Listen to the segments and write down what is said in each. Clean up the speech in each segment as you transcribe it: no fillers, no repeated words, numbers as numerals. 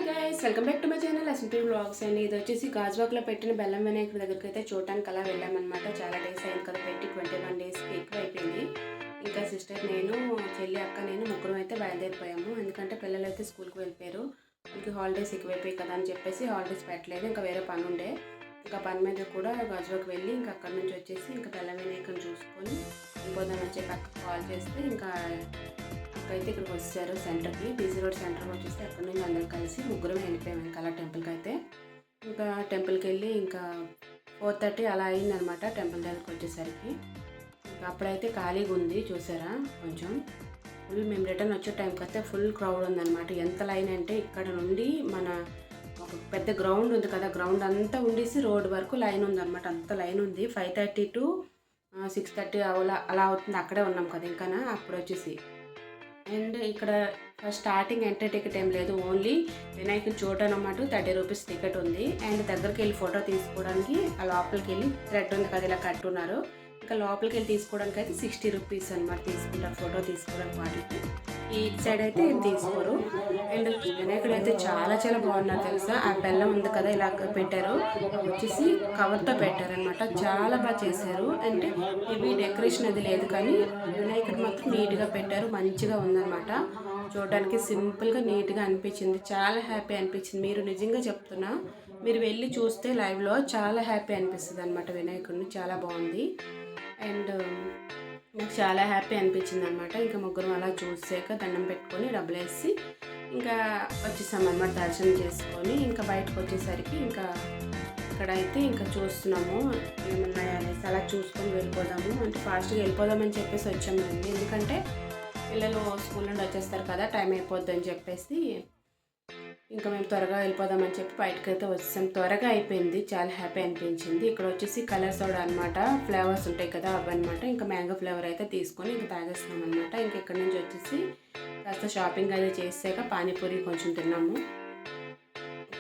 Guys welcome back to my channel SMP vlogs అండి. ఇది వచ్చేసి గాజువాకలో పెట్టిన బెల్లం వినాయకుడి దగ్గరికి అయితే చూడటానికి అలా వెళ్ళామన్నమాట. చాలా డేస్ అయింది కదా పెట్టి, 21 డేస్కి ఎక్కువ అయిపోయింది. ఇంకా సిస్టర్, నేను చెల్లి, అక్క, నేను ముగ్గురం అయితే బయలుదేరిపోయాము. ఎందుకంటే పిల్లలు అయితే స్కూల్కి వెళ్ళిపోయారు. వాళ్ళకి హాలిడేస్ ఎక్కువైపోయాయి కదా అని చెప్పేసి హాలిడేస్ పెట్టలేదు. ఇంకా వేరే పని ఉండే, ఇంకా పని మీద కూడా గాజువాక వెళ్ళి ఇంకా అక్కడ నుంచి వచ్చేసి ఇంకా బెల్లం వినాయకుడిని చూసుకొని వెళ్ళిపోదామని చెప్పి అక్క కాల్ చేస్తే ఇంకా అయితే ఇక్కడికి వచ్చారు సెంటర్కి, బీసీ రోడ్ సెంటర్కి వచ్చేసి అక్కడ నుంచి అందరం కలిసి ముగ్గురం వెళ్ళిపోయాము ఇంకా అలా టెంపుల్కి అయితే. ఇంకా టెంపుల్కి వెళ్ళి ఇంకా 4:30 అలా అయిందనమాట టెంపుల్ దగ్గరికి వచ్చేసరికి. ఇంకా అప్పుడైతే ఖాళీగా ఉంది, చూసారా కొంచెం ఫుల్. మేము రిటర్న్ వచ్చే టైంకి అయితే ఫుల్ క్రౌడ్ ఉందన్నమాట. ఎంత లైన్ అంటే ఇక్కడ నుండి మన ఒక పెద్ద గ్రౌండ్ ఉంది కదా, గ్రౌండ్ అంతా ఉండేసి రోడ్ వరకు లైన్ ఉందన్నమాట. అంత లైన్ ఉంది. 5:30 to 6:30 అలా అవుతుంది. అక్కడే ఉన్నాం కదా ఇంకా అప్పుడు వచ్చేసి. అండ్ ఇక్కడ ఫస్ట్ స్టార్టింగ్ ఎంట్రీ టికెట్ ఏం లేదు, ఓన్లీ వినాయకుని చూడడం అన్నమాట. 30 రూపీస్ టికెట్ ఉంది. అండ్ దగ్గరికి వెళ్ళి ఫోటో తీసుకోవడానికి ఆ లోపలికి వెళ్ళి థ్రెడ్ ఉంది కదా ఇలా కట్టున్నారు. ఇంకా లోపలికి వెళ్ళి తీసుకోవడానికి అయితే 60 రూపీస్ అనమాట తీసుకుంటారు ఫోటో తీసుకోవడానికి. వాటికి ఈ సైడ్ అయితే ఏం తీసుకోరు. అండ్ వినాయకుడు అయితే చాలా చాలా బాగున్నారు తెలుసా. ఆ బెల్లం ఉంది కదా ఇలా పెట్టారు, వచ్చేసి కవర్తో పెట్టారనమాట. చాలా బాగా చేశారు. అంటే ఇవి డెకరేషన్ అది లేదు కానీ వినాయకుడు మాత్రం నీట్గా పెట్టారు, మంచిగా ఉందన్నమాట. చూడడానికి సింపుల్గా నీట్గా అనిపించింది, చాలా హ్యాపీ అనిపించింది. మీరు నిజంగా చెప్తున్నా, మీరు వెళ్ళి చూస్తే లైవ్లో చాలా హ్యాపీ అనిపిస్తుంది అనమాట. వినాయకుడిని చాలా బాగుంది. అండ్ నాకు చాలా హ్యాపీ అనిపించింది అనమాట. ఇంకా ముగ్గురం అలా చూసాక దండం పెట్టుకొని డబ్బులు వేసి ఇంకా వచ్చేసామన్నమాట దర్శనం చేసుకొని. ఇంకా బయటకు వచ్చేసరికి ఇంకా ఇక్కడైతే ఇంకా చూస్తున్నాము ఏమున్నాయి అనేసి, అలా చూసుకొని వెళ్ళిపోదాము అంటే ఫాస్ట్గా వెళ్ళిపోదామని చెప్పేసి వచ్చామండి. ఎందుకంటే పిల్లలు స్కూల్ నుండి వచ్చేస్తారు కదా, టైం అయిపోద్ది అని చెప్పేసి ఇంకా మేము త్వరగా వెళ్ళిపోదామని చెప్పి బయటకు అయితే వచ్చేసాం. త్వరగా అయిపోయింది, చాలా హ్యాపీ అనిపించింది. ఇక్కడ వచ్చేసి కలర్ సోడా అనమాట, ఫ్లేవర్స్ ఉంటాయి కదా అవి అనమాట. ఇంకా మ్యాంగో ఫ్లేవర్ అయితే తీసుకొని ఇంకా తాగేస్తున్నాం అనమాట. ఇంకా ఇక్కడ నుంచి వచ్చేసి కాస్త షాపింగ్ అది చేసాక పానీపూరి కొంచెం తిన్నాము.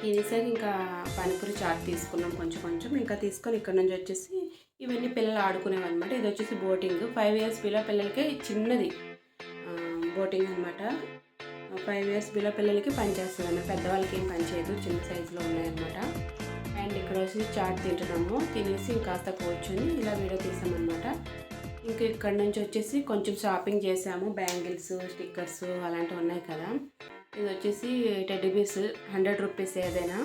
తినేసాక ఇంకా పానీపూరి చాట్ తీసుకున్నాం కొంచెం కొంచెం. ఇంకా తీసుకొని ఇక్కడ నుంచి వచ్చేసి ఇవన్నీ పిల్లలు ఆడుకునేవి అనమాట. ఇది వచ్చేసి బోటింగ్, 5 years బిలో పిల్లలకి చిన్నది బోటింగ్ అనమాట. 5 years బిలో పిల్లలకి పనిచేస్తుంది అన్నమాట, పెద్దవాళ్ళకి ఏం పనిచేయదు, చిన్న సైజులో ఉన్నాయన్నమాట. అండ్ ఇక్కడ వచ్చి చాట్ తింటున్నాము. తినేసి ఇంకాస్త కూర్చొని ఇలా వీడియో తీసామన్నమాట. ఇంకా ఇక్కడ నుంచి వచ్చేసి కొంచెం షాపింగ్ చేసాము, బ్యాంగిల్స్, స్టిక్కర్స్ అలాంటివి ఉన్నాయి కదా. ఇది వచ్చేసి టెడ్డీ బేర్స్ 100 రూపీస్ ఏదైనా.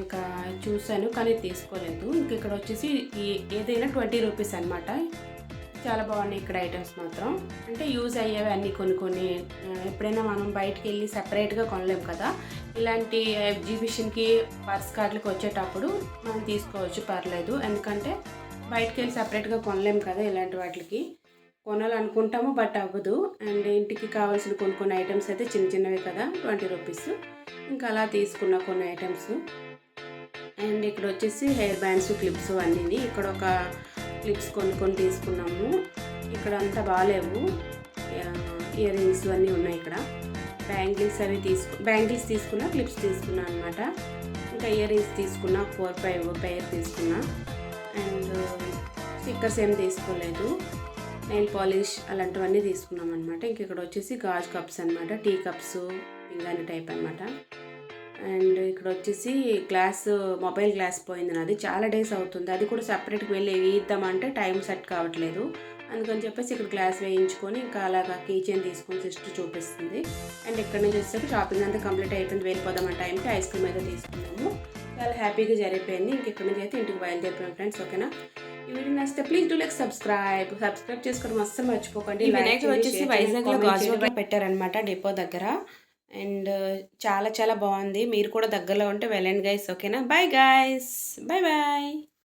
ఇంకా చూసాను కానీ తీసుకోలేదు. ఇంక ఇక్కడ వచ్చేసి ఏదైనా 20 రూపీస్ అనమాట. చాలా బాగున్నాయి ఇక్కడ ఐటమ్స్ మాత్రం. అంటే యూజ్ అయ్యేవి అన్నీ కొన్ని ఎప్పుడైనా మనం బయటికి వెళ్ళి సపరేట్గా కొనలేము కదా, ఇలాంటి ఎగ్జిబిషన్కి పర్స్ కార్డులకు వచ్చేటప్పుడు మనం తీసుకోవచ్చు, పర్లేదు. ఎందుకంటే బయటికి వెళ్ళి సపరేట్గా కొనలేము కదా, ఇలాంటి వాటికి కొనాలనుకుంటాము బట్ అవ్వదు. అండ్ ఇంటికి కావాల్సిన కొన్ని ఐటమ్స్ అయితే చిన్న చిన్నవి కదా, 20 రూపీస్. ఇంకా అలా తీసుకున్న కొన్ని ఐటమ్స్. అండ్ ఇక్కడ వచ్చేసి హెయిర్ బ్యాండ్స్, క్లిప్స్ అన్నీ. ఇక్కడ ఒక క్లిప్స్ కొన్ని తీసుకున్నాము. ఇక్కడ అంతా బాగాలేవు, ఇయర్ రింగ్స్ అన్నీ ఉన్నాయి. ఇక్కడ బ్యాంగిల్స్ అవి బ్యాంగిల్స్ తీసుకున్నా, క్లిప్స్ తీసుకున్నా అనమాట. ఇంకా ఇయర్ రింగ్స్ తీసుకున్నా, 4-5 పెయిర్ తీసుకున్నా. అండ్ స్టిక్కర్స్ ఏం తీసుకోలేదు. నెయిల్ పాలిష్ అలాంటివన్నీ తీసుకున్నాం అనమాట. ఇంక ఇక్కడ వచ్చేసి గాజు కప్స్ అనమాట, టీ కప్స్, పింగాని టైప్ అనమాట. అండ్ ఇక్కడ వచ్చేసి మొబైల్ గ్లాస్ పోయింది నాది, చాలా డేస్ అవుతుంది. అది కూడా సపరేట్గా వెళ్ళి వేయిద్దామంటే టైం సెట్ కావట్లేదు. అందుకని చెప్పేసి ఇక్కడ గ్లాస్ వేయించుకొని ఇంకా అలాగా కీ చైన్ తీసుకొని సిస్టర్ చూపిస్తుంది. అండ్ ఇక్కడ నుంచి వచ్చేసరికి షాపింగ్ అంతా కంప్లీట్ అయిపోయింది. వెళ్ళిపోదాం టైంకి ఐస్ క్రీమ్ అయితే తీసుకున్నాము. చాలా హ్యాపీగా జరిగిపోయింది. ఇంక ఇక్కడ నుంచి అయితే ఇంటికి బయలుదేరిపోయాం ఫ్రెండ్స్. ఓకేనా, ఈ వీడియో నచ్చితే ప్లీజ్ డూ లైక్ సబ్స్క్రైబ్ చేసుకోవడం అస్సలు మర్చిపోకండి. వినాయకుడు వచ్చేసి వైజాగ్లో గాజువాకలో పెట్టారనమాట, డిపో దగ్గర. అండ్ చాలా చాలా బాగుంది. మీరు కూడా దగ్గరలో ఉంటే వెళ్ళండి గైస్. ఓకేనా, బాయ్ గైస్, బాయ్ బాయ్.